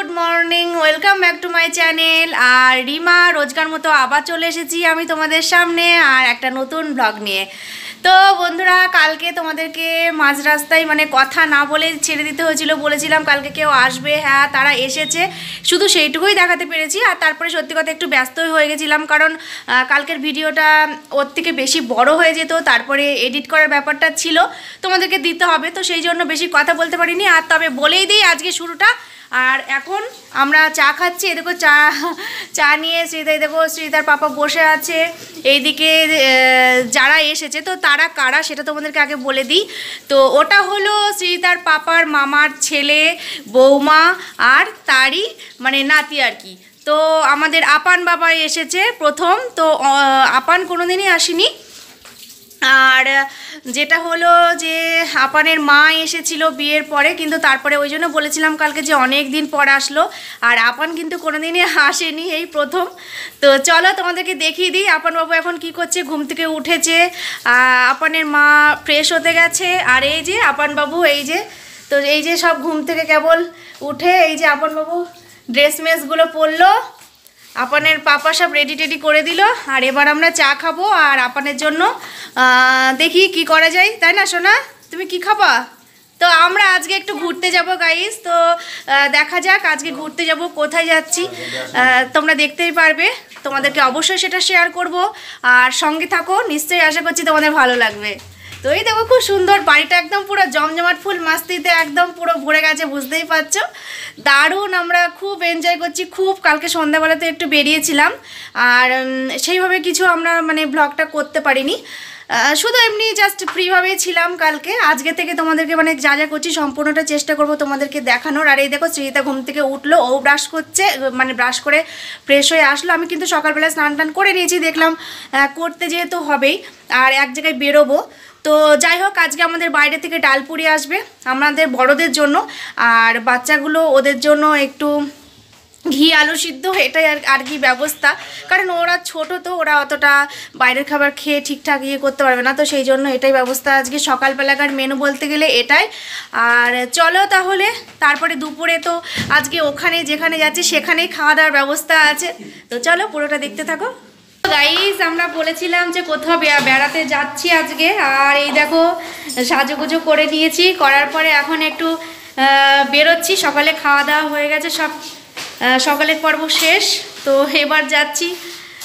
Good morning, welcome back to my channel. আর রিমা রোজকার মতো আবার চলে এসেছি আমি তোমাদের সামনে আর একটা নতুন ব্লগ নিয়ে। তো বন্ধুরা, কালকে তোমাদেরকে মাঝ রাস্তায় মানে কথা না বলে ছেড়ে দিতে হয়েছিল। বলেছিলাম কালকে কেউ আসবে, হ্যাঁ তারা এসেছে, শুধু সেইটুকুই দেখাতে পেরেছি। আর তারপরে সত্যি কথা একটু ব্যস্তই হয়ে গেছিলাম, কারণ কালকের ভিডিওটা ওর থেকে বেশি বড় হয়ে যেত, তারপরে এডিট করার ব্যাপারটা ছিল, তোমাদেরকে দিতে হবে, তো সেই জন্য বেশি কথা বলতে পারিনি। আর তবে বলেই দিই আজকে শুরুটা। আর এখন আমরা চা খাচ্ছি, এই দেখো চা নিয়ে শ্রীতা, দেখো শ্রীতার পাপা বসে আছে এইদিকে। যারা এসেছে তো তারা কারা সেটা তোমাদেরকে আগে বলে দিই। তো ওটা হলো শ্রীতার পাপার মামার ছেলে, বৌমা আর তারই মানে নাতি আর কি। তো আমাদের আপান বাবা এসেছে প্রথম, তো আপান কোনোদিনই আসেনি। আর যেটা হলো যে আপানের মা এসেছিল বিয়ের পরে, কিন্তু তারপরে ওই জন্য বলেছিলাম কালকে যে অনেক দিন পর আসলো। আর আপান কিন্তু কোনোদিনই আসেনি, এই প্রথম। তো চলো তোমাদেরকে দেখিয়ে দিই আপান বাবু এখন কি করছে। ঘুম থেকে উঠেছে, আপানের মা ফ্রেশ হতে গেছে, আর এই যে আপান বাবু, এই যে তো এই যে সব ঘুম থেকে কেবল উঠে এই যে আপান বাবু ড্রেস মেসগুলো পরলো, আপানের পাপা সব রেডি টেডি করে দিল। আর এবার আমরা চা খাবো, আর আপানের জন্য দেখি কি করা যায়, তাই না সোনা? তুমি কি খাবা? তো আমরা আজকে একটু ঘুরতে যাব গাইস। তো দেখা যাক আজকে ঘুরতে যাব, কোথায় যাচ্ছি তোমরা দেখতেই পারবে, তোমাদেরকে অবশ্যই সেটা শেয়ার করব। আর সঙ্গে থাকো, নিশ্চয়ই আশা করছি তোমাদের ভালো লাগবে। তো এই দেখো খুব সুন্দর বাড়িটা, একদম পুরো জমজমাট ফুল মাস্তিতে একদম পুরো ভরে গেছে, বুঝতেই পারছো। দারুণ, আমরা খুব এনজয় করছি খুব। কালকে সন্ধ্যাবেলাতে একটু বেরিয়েছিলাম, আর সেইভাবে কিছু আমরা মানে ব্লগটা করতে পারিনি, শুধু এমনি জাস্ট ফ্রিভাবেই ছিলাম কালকে। আজকে থেকে তোমাদেরকে মানে যা যা করছি সম্পূর্ণটা চেষ্টা করব তোমাদেরকে দেখানোর। আর এই দেখো শ্রীতা ঘুম থেকে উঠলো, ও ব্রাশ করছে, মানে ব্রাশ করে ফ্রেশ হয়ে আসলো। আমি কিন্তু সকালবেলা স্নান টান করে নিয়েছি, দেখলাম করতে যেহেতু হবেই, আর এক জায়গায় বেরোবো। তো যাই হোক, আজকে আমাদের বাইরে থেকে ডালপুরি আসবে আমাদের বড়দের জন্য, আর বাচ্চাগুলো ওদের জন্য একটু ঘি আলু সিদ্ধ, এটাই আর কি ব্যবস্থা। কারণ ওরা ছোট, তো ওরা অতটা বাইরের খাবার খেয়ে ঠিকঠাক ইয়ে করতে পারবে না, তো সেই জন্য এটাই ব্যবস্থা আজকে সকালবেলাকার মেনু বলতে গেলে এটাই। আর চলো তাহলে, তারপরে দুপুরে তো আজকে ওখানে যেখানে যাচ্ছি সেখানেই খাওয়া দাওয়ার ব্যবস্থা আছে। তো চলো পুরোটা দেখতে থাকো গাইস। আমরা বলেছিলাম যে কোথাও বেড়াতে যাচ্ছি আজকে, আর এই দেখো সাজুগুজু করে নিয়েছি, করার পরে এখন একটু বেরোচ্ছি। সকালে খাওয়া দাওয়া হয়ে গেছে, সব সকালের পর্ব শেষ, তো এবার যাচ্ছি।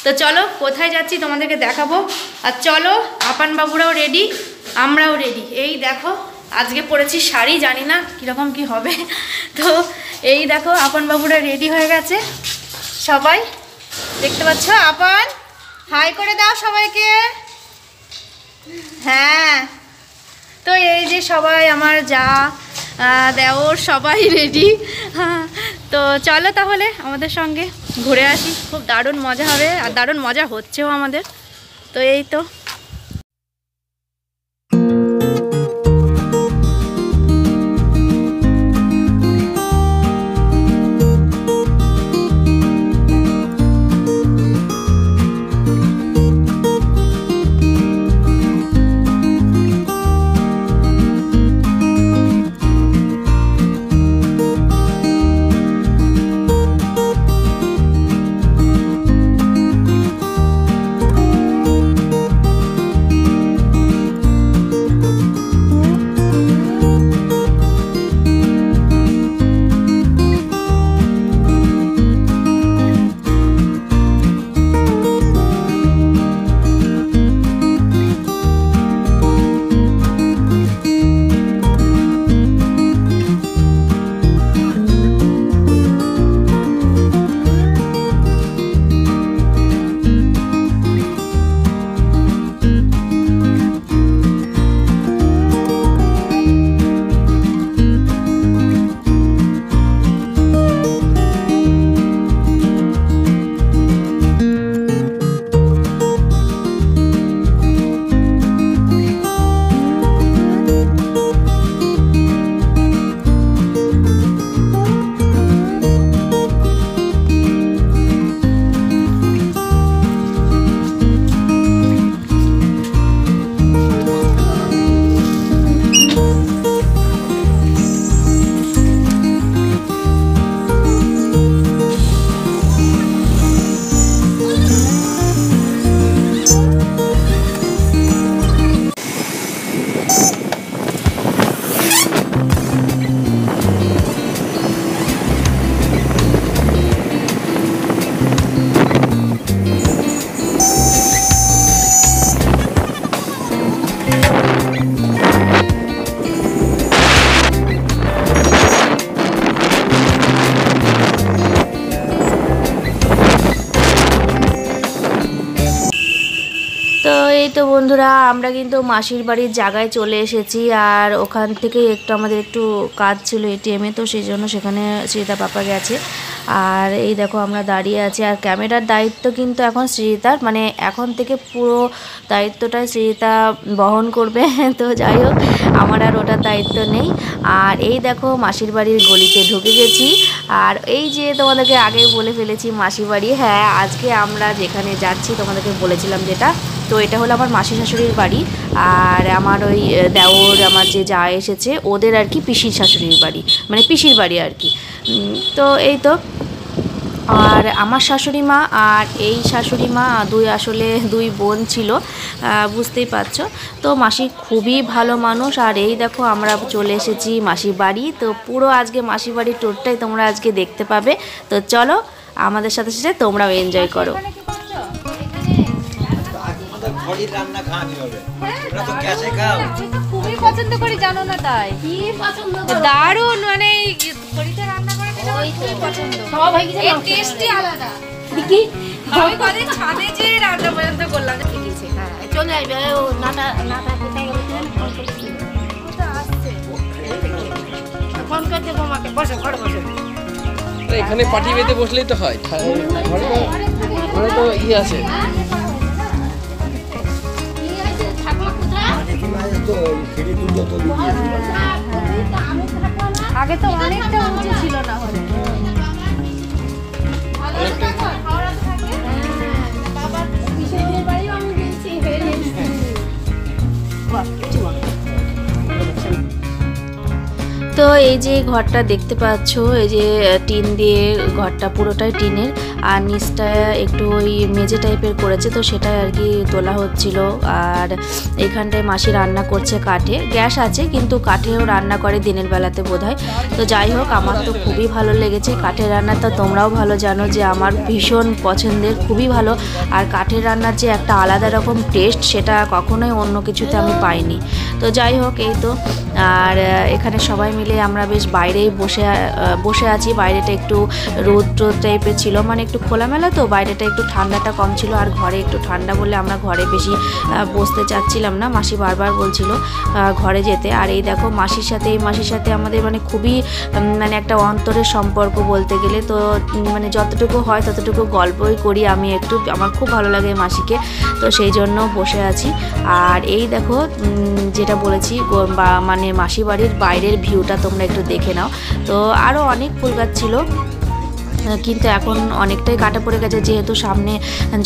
তো চলো কোথায় যাচ্ছি তোমাদেরকে দেখাবো। আর চলো, আপান বাবুরাও রেডি, আমরাও রেডি। এই দেখো আজকে পরেছি শাড়ি, জানি না কীরকম কি হবে। তো এই দেখো আপান বাবুরা রেডি হয়ে গেছে সবাই, দেখতে পাচ্ছ। আপান হাই করে দাও সবাইকে। হ্যাঁ, তো এই যে সবাই আমার যা দেওর সবাই রেডি। তো চলো তাহলে আমাদের সঙ্গে ঘুরে আসি, খুব দারুণ মজা হবে, আর দারুণ মজা হচ্ছেও আমাদের। তো এই তো তো বন্ধুরা আমরা কিন্তু মাসির বাড়ির জায়গায় চলে এসেছি, আর ওখান থেকে আমাদের একটু কাজ ছিল এটিএমে, তো সেই জন্য সেখানে শ্রীতা পাপা গেছে। আর এই দেখো আমরা দাঁড়িয়ে আছি, আর ক্যামেরার দায়িত্ব কিন্তু এখন শ্রীতার, মানে এখন থেকে পুরো দায়িত্বটাই শ্রীতা বহন করবে। তো যাই হোক আমার আর ওটার দায়িত্ব নেই। আর এই দেখো মাসির বাড়ির গলিতে ঢুকে গেছি। আর এই যে তোমাদেরকে আগেই বলে ফেলেছি মাসির বাড়ি, হ্যাঁ আজকে আমরা যেখানে যাচ্ছি তোমাদেরকে বলেছিলাম যেটা, তো এটা হলো আমার মাসি শাশুড়ির বাড়ি। আর আমার ওই দেওর আমার যে যা এসেছে ওদের আর কি পিসির শাশুড়ির বাড়ি, মানে পিসির বাড়ি আর কি। তো এই তো, আর আমার শাশুড়ি মা আর এই শাশুড়ি মা আসলে দুই বোন ছিল, বুঝতেই পারছো। তো মাসি খুবই ভালো মানুষ। আর এই দেখো আমরা চলে এসেছি মাসির বাড়ি। তো পুরো আজকে মাসির বাড়ির ট্যুরটাই তোমরা আজকে দেখতে পাবে। তো চলো আমাদের সাথে সাথে তোমরাও এনজয় করো। খুবই পছন্দ করি জানো না, তাই দারুণ, মানে টেস্টি আলাদা। আমি কদিন ছাদে যে রান্না পর্যন্ত করলাম, চলে আসবে ফোন করে দেবো আমাকে, বসো ঘরে বসো। এখানে পাটি বেঁধে বসলেই তো হয়, ঘরে তো ইয়ে আছে। আগে তো অনেকটা উঁচু ছিল না হলে। তো এই যে ঘরটা দেখতে পাচ্ছ, এই যে টিন দিয়ে ঘরটা পুরোটাই টিনের, আর নিচটা একটু ওই মেঝে টাইপের করেছে, তো সেটা আর কি তোলা হচ্ছিল। আর এখানটায় মাসি রান্না করছে কাঠে, গ্যাস আছে কিন্তু কাঠেও রান্না করে দিনের বেলাতে বোধহয়। তো যাই হোক আমার তো খুবই ভালো লেগেছে কাঠের রান্না, তো তোমরাও ভালো জানো যে আমার ভীষণ পছন্দের, খুবই ভালো। আর কাঠের রান্নার যে একটা আলাদা রকম টেস্ট সেটা কখনোই অন্য কিছুতে আমি পাইনি। তো যাই হোক এই তো, আর এখানে সবাই মিলে আমরা বেশ বাইরেই বসে আছি। বাইরেটা একটু রোদ টাইপের ছিল, মানে একটু খোলামেলা, তো বাইরেটা একটু ঠান্ডাটা কম ছিল। আর ঘরে একটু ঠান্ডা বলে আমরা ঘরে বেশি বসতে চাচ্ছিলাম না, মাসি বারবার বলছিল ঘরে যেতে। আর এই দেখো মাসির সাথে আমাদের মানে খুবই মানে একটা অন্তরের সম্পর্ক বলতে গেলে। তো মানে যতটুকু হয় ততটুকু গল্পই করি আমি একটু, আমার খুব ভালো লাগে মাসিকে, তো সেই জন্য বসে আছি। আর এই দেখো যেটা বলেছি মানে মাসি বাড়ির বাইরের ভিউটা তোমরা একটু দেখে নাও। তো আরও অনেক ফুল গাছ ছিল, কিন্তু এখন অনেকটাই কাটা পড়ে গেছে, যেহেতু সামনে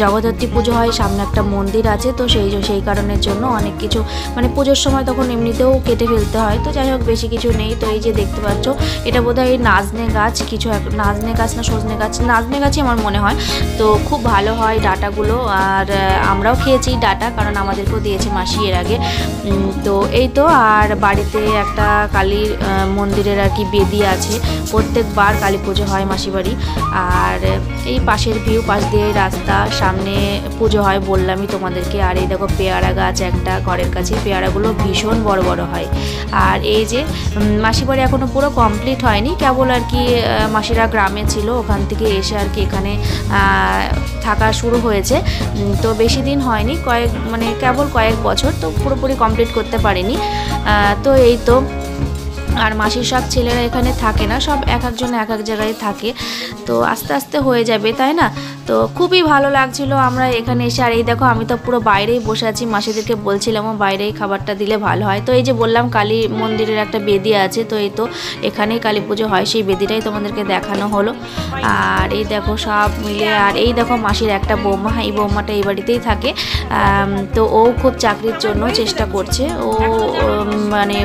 জগদ্ধাত্রী পুজো হয়, সামনে একটা মন্দির আছে, তো সেই কারণের জন্য অনেক কিছু মানে পুজোর সময় তখন এমনিতেও কেটে ফেলতে হয়। তো যাই হোক বেশি কিছু নেই। তো এই যে দেখতে পাচ্ছ এটা বোধহয় নাজনে গাছ, কিছু নাজনে গাছ না সজনে গাছ, নাজনে গাছই আমার মনে হয়। তো খুব ভালো হয় ডাঁটাগুলো, আর আমরাও খেয়েছি ডাঁটা, কারণ আমাদেরকেও দিয়েছে মাসি এর আগে। তো এই তো, আর বাড়িতে একটা কালীর মন্দিরের আর কি বেদি আছে, প্রত্যেকবার কালী পুজো হয় মাসি বাড়ি। আর এই পাশের ভিউ, পাশ দিয়ে রাস্তা, সামনে পুজো হয় বললামই তোমাদেরকে। আর এই দেখো পেয়ারা গাছ একটা ঘরের কাছে, পেয়ারাগুলো ভীষণ বড় বড় হয়। আর এই যে মাসি বাড়ি এখনও পুরো কমপ্লিট হয়নি, কেবল আর কি মাসিরা গ্রামে ছিল, ওখান থেকে এসে আর কি এখানে থাকা শুরু হয়েছে। তো বেশি দিন হয়নি, মানে কেবল কয়েক বছর, তো পুরোপুরি কমপ্লিট করতে পারিনি। তো এই তো, আর মাসির সব ছেলেরা এখানে থাকে না, সব এক একজন এক এক জায়গায় থাকে, তো আস্তে আস্তে হয়ে যাবে, তাই না? তো খুবই ভালো লাগছিল আমরা এখানে এসে। আর এই দেখো আমি তো পুরো বাইরেই বসে আছি, মাসিদেরকে বলছিলামও বাইরেই খাবারটা দিলে ভালো হয়। তো এই যে বললাম কালী মন্দিরের একটা বেদি আছে, তো এই তো এখানেই কালী পুজো হয়, সেই বেদিটাই তোমাদেরকে দেখানো হলো। আর এই দেখো সব মিলে, আর এই দেখো মাসির একটা বৌমা, এই বৌমাটা এই বাড়িতেই থাকে। তো ও খুব চাকরির জন্য চেষ্টা করছে, ও মানে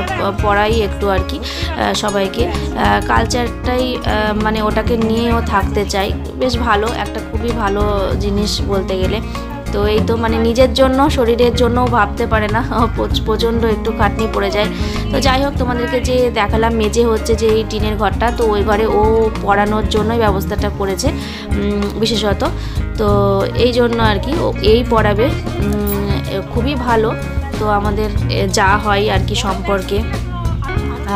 পড়াই একটু আর কি সবাইকে, কালচারটাই মানে ওটাকে নিয়েও থাকতে চাই, বেশ ভালো একটা, খুবই ভালো জিনিস বলতে গেলে। তো এই তো মানে নিজের জন্য শরীরের জন্যও ভাবতে পারে না, প্রচণ্ড একটু খাটনি পড়ে যায়। তো যাই হোক তোমাদেরকে যে দেখালাম মেজে হচ্ছে যে এই টিনের ঘরটা, তো ওই ঘরে ও পড়ানোর জন্যই ব্যবস্থাটা করেছে বিশেষত। তো এই জন্য আর কি ও এই পড়াবে, খুবই ভালো। তো আমাদের যা হয় আর কি সম্পর্কে,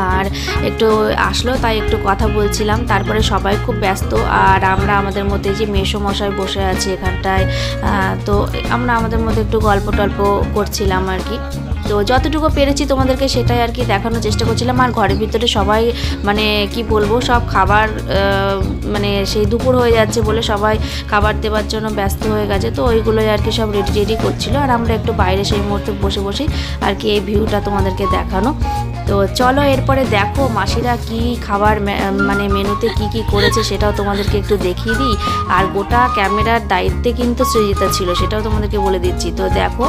আর একটু আসলো তাই একটু কথা বলছিলাম। তারপরে সবাই খুব ব্যস্ত আর আমরা আমাদের মধ্যে যে মেসোমশাই বসে আছে এখানটায়, তো আমরা আমাদের মধ্যে একটু গল্প টল্প করছিলাম আর কি। তো যতটুকু পেরেছি তোমাদেরকে সেটাই আর কি দেখানোর চেষ্টা করছিলাম। আর ঘরের ভিতরে সবাই মানে কি বলবো, সব খাবার মানে সেই দুপুর হয়ে যাচ্ছে বলে সবাই খাবার দেওয়ার জন্য ব্যস্ত হয়ে গেছে। তো ওইগুলোই আর কি সব রেডি করছিল আর আমরা একটু বাইরে সেই মুহূর্তে বসে বসেই আর কি এই ভিউটা তোমাদেরকে দেখানো। তো চলো এরপরে দেখো মাসিরা কি খাবার মানে মেনুতে কি করেছে সেটাও তোমাদেরকে একটু দেখিয়ে দিই। আর গোটা ক্যামেরার দায়িত্বে কিন্তু সৃজিতা ছিল, সেটাও তোমাদেরকে বলে দিচ্ছি। তো দেখো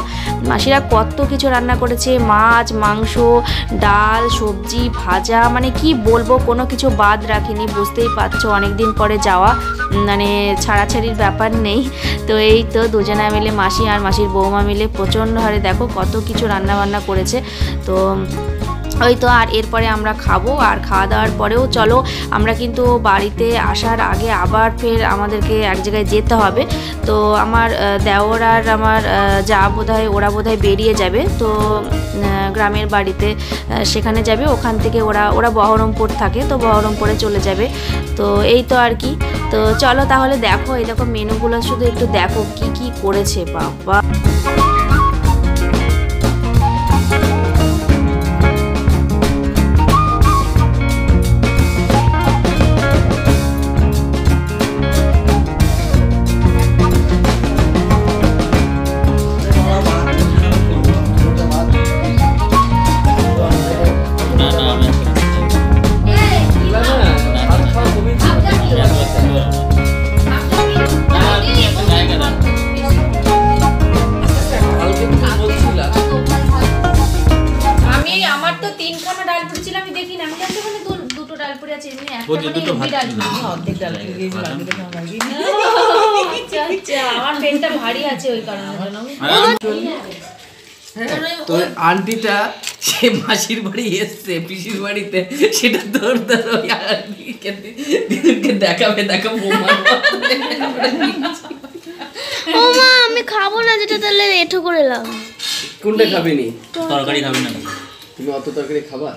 মাসিরা কত কিছু রান্না করেছে, মাছ, মাংস, ডাল, সবজি, ভাজা, মানে কি বলবো কোনো কিছু বাদ রাখিনি। বুঝতেই পারছো অনেক দিন পরে যাওয়া, মানে ছাড়াছাড়ির ব্যাপার নেই। তো এই তো দুজনা মিলে মাসি আর মাসির বৌমা মিলে প্রচণ্ড হারে দেখো কত কিছু রান্না বান্না করেছে। তো ওই তো আর এরপরে আমরা খাবো। আর খাওয়া দাওয়ার পরেও চলো আমরা কিন্তু বাড়িতে আসার আগে আবার ফের আমাদেরকে এক জায়গায় যেতে হবে। তো আমার দেওর আর আমার যা ওরা বোধহয় বেরিয়ে যাবে, তো গ্রামের বাড়িতে সেখানে যাবে। ওখান থেকে ওরা বহরমপুর থাকে, তো বহরমপুরে চলে যাবে। তো এই তো আর কি। তো চলো তাহলে দেখো, এই দেখো মেনুগুলো শুধু একটু দেখো কি করেছে বাবা। তো আন্টিটা সে মাসির বাড়ি এসছে পিসির বাড়িতে, সেটা তোর দেখাবে দেখাবো। ও মা আমি খাবো না, যেটা তাহলে এঠো করে লাও। কোনটা খাবি নি? তরকারি খাবি না? তুমি অত তরকারি খাবা?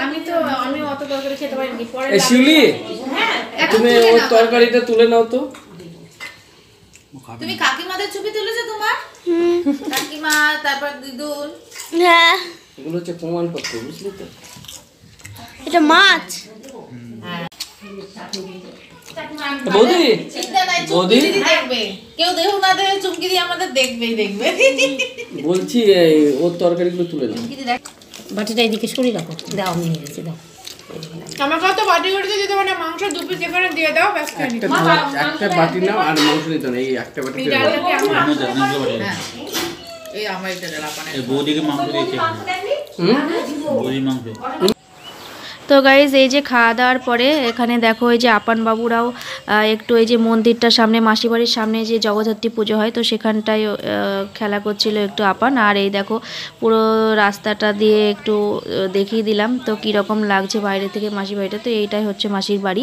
আমি অত তরকারি খেতে পারিনি। পরে শিউলি তুমি ওর তরকারিটা তুলে নাও তো। তুমি কাকিমাদের ছবি তুলেছো তোমার? কাকিমা, তারপর দিদুন। হ্যাঁ এগুলো হচ্ছে প্রমাণপত্র, বুঝলি তো? এটা মাছ। বৌদি চিন্তা নাই, বৌদি দেখবে কেউ দেখো না দেখে চুমকি দিয়ে আমাদের দেখবেই দেখবে। বলছি ওর তরকারিগুলো তুলে নাও। বাটিটা এদিকে সরিয়ে রাখো, দাও আমি নিয়ে গেছি, দাও। আমার কাছে বাটি করে দিতে মানে মাংস দু পিস যেখানে দিয়ে দাও ব্যাস খেয়ে নিই। একটা বাটি নাও আর মাংস নিতে না, এই একটা বাটি এই আমার এটা লাপানা বৌদিকে মাংস দিয়েছে, বৌদি মাংস। তো গাইজ এই যে খাওয়া দাওয়ার পরে এখানে দেখো এই যে আপান বাবুরাও একটু এই যে মন্দিরটার সামনে, মাসিবাড়ির সামনে যে জগদ্ধাত্রী পুজো হয়, তো সেখানটায় খেলা করছিল একটু আপান। আর এই দেখো পুরো রাস্তাটা দিয়ে একটু দেখিয়ে দিলাম তো কীরকম লাগছে বাইরে থেকে মাসির বাড়িটা। তো এইটাই হচ্ছে মাসির বাড়ি।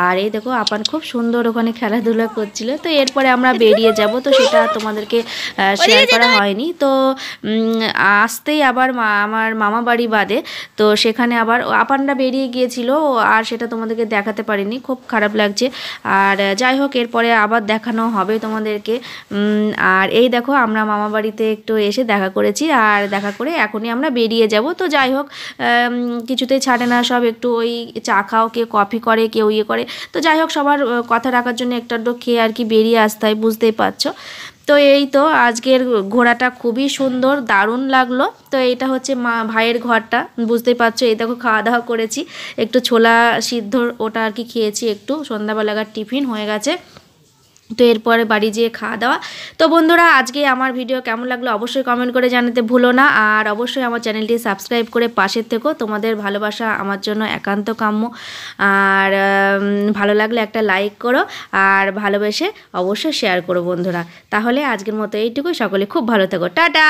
আর এই দেখো আপান খুব সুন্দর ওখানে খেলাধুলা করছিল। তো এরপরে আমরা বেরিয়ে যাব, তো সেটা তোমাদেরকে শেয়ার করা হয়নি। তো আসতেই আবার আমার মামা বাড়ি বাদে, তো সেখানে আবার আপানরা বেরিয়ে গিয়েছিল আর সেটা তোমাদেরকে দেখাতে পারিনি, খুব খারাপ লাগছে। আর যাই হোক এরপরে আবার দেখানো হবে তোমাদেরকে। আর এই দেখো আমরা মামা বাড়িতে একটু এসে দেখা করেছি, আর দেখা করে এখনই আমরা বেরিয়ে যাব। তো যাই হোক কিছুতেই ছাড়ে না, সব একটু ওই চা খাও, কেউ কফি করে, কেউ ইয়ে করে। তো যাই হোক সবার কথা রাখার জন্য একটা খেয়ে আর কি বেরিয়ে আসতে হয়, বুঝতেই পারছো। তো এই তো আজকের ঘোড়াটা খুবই সুন্দর, দারুণ লাগলো। তো এটা হচ্ছে ভাইয়ের ঘরটা, বুঝতেই পারছো। এই দেখো খাওয়া দাওয়া করেছি, একটু ছোলা সিদ্ধ ওটা আর কি খেয়েছি, একটু সন্ধ্যাবেলাকার টিফিন হয়ে গেছে। তো এরপরে বাড়ি যেয়ে খাওয়া দাওয়া। তো বন্ধুরা আজকে আমার ভিডিও কেমন লাগলো অবশ্যই কমেন্ট করে জানাতে ভুলো না। আর অবশ্যই আমার চ্যানেলটি সাবস্ক্রাইব করে পাশে থেকো, তোমাদের ভালোবাসা আমার জন্য একান্ত কাম্য। আর ভালো লাগলে একটা লাইক করো, আর ভালোবেসে অবশ্যই শেয়ার করো বন্ধুরা। তাহলে আজকের মতো এইটুকুই, সকলে খুব ভালো থেকো, টাটা।